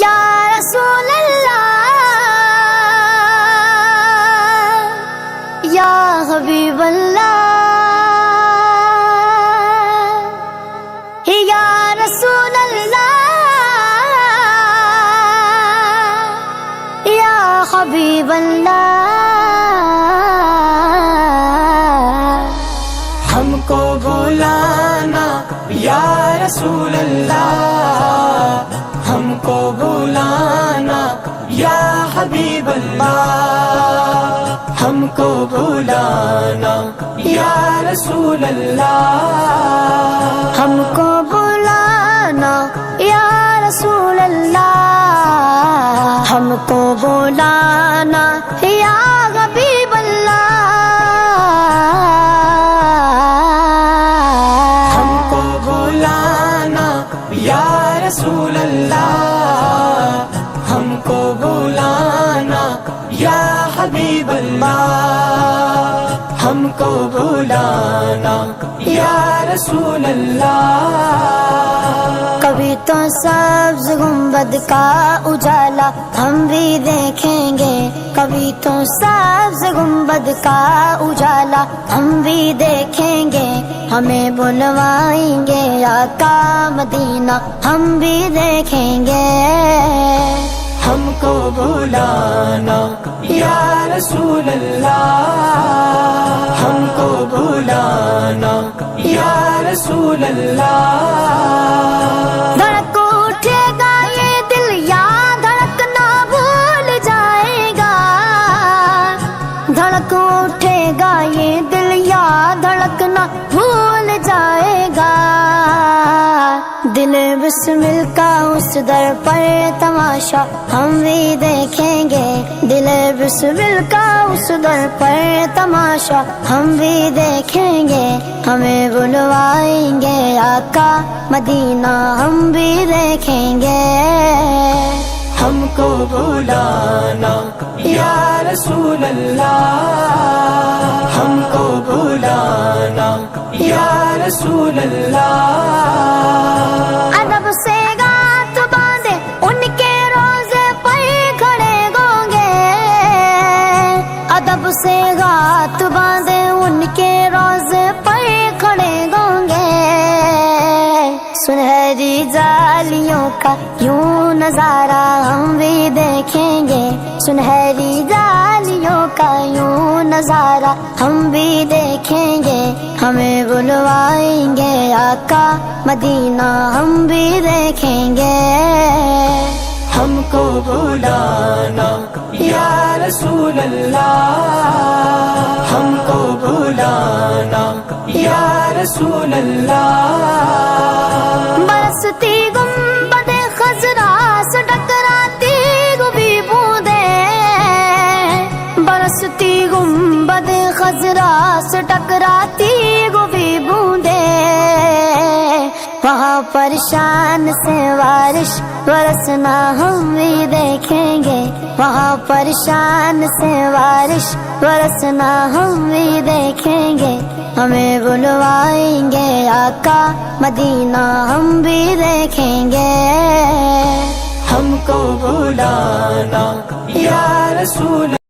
یا رسول اللہ یا حبیب اللہ یا رسول اللہ یا حبیب اللہ ہم کو بلانا یا رسول اللہ، ہم کو بلانا یا حبیب اللہ، ہم کو بلانا یا رسول اللہ، ہم کو بلانا یا رسول اللہ، ہم کو بلانا یا حبیب اللہ، ہم کو بلانا یا رسول اللہ، ہم کو بلانا یا حبیب اللہ، ہم کو بلانا یا رسول اللہ۔ کبھی تو سبز گنبد کا اجالا ہم بھی دیکھیں گے، کبھی تو سبز گنبد کا اجالا ہم بھی دیکھیں گے، ہمیں بلوائیں گے آقا مدینہ ہم بھی دیکھیں گے، ہم کو بلانا یا رسول اللہ، ہم کو بلانا یا رسول اللہ۔ دھڑک اٹھے گا یہ دل یا دھڑکنا بھول جائے گا، دھڑک اٹھے گا یہ دل یا دھڑکنا بھول جائے گا، دل بسمل کا اس در پر تماشا ہم بھی دیکھیں گے، دل بسمل کا اس در پر تماشا ہم بھی دیکھیں گے، ہمیں بلوائیں گے آقا مدینہ ہم بھی دیکھیں گے، ہم کو بلانا یا رسول اللہ، ہم کو بلانا یا رسول اللہ۔ ادب سے گات باندھے ان کے روزے پر کھڑے ہوں گے، ادب سے گات باندھے ان کے روزے پر کھڑے ہوں گے، سنہری جالیوں کا یوں نظارہ ہم بھی دیکھیں گے، سنہری جالیوں کا یوں نظارہ ہم بھی دیکھیں گے، ہمیں بلوائیں گے آقا مدینہ ہم بھی دیکھیں گے، ہم کو بلانا یا رسول اللہ، ہم کو بلانا یا رسول اللہ۔ برستی گنبد خضرا سے ٹکراتی گوبھی بوندیں، برستی گنبد خضرا سے ٹکراتی گوبھی بوندیں، وہاں پر شان سے بارش برسنا ہم بھی دیکھیں گے، وہاں پر شان سے بارش برسنا ہم بھی دیکھیں گے، ہمیں بلوائیں گے آقا مدینہ ہم بھی دیکھیں گے، ہم کو بلانا یا رسول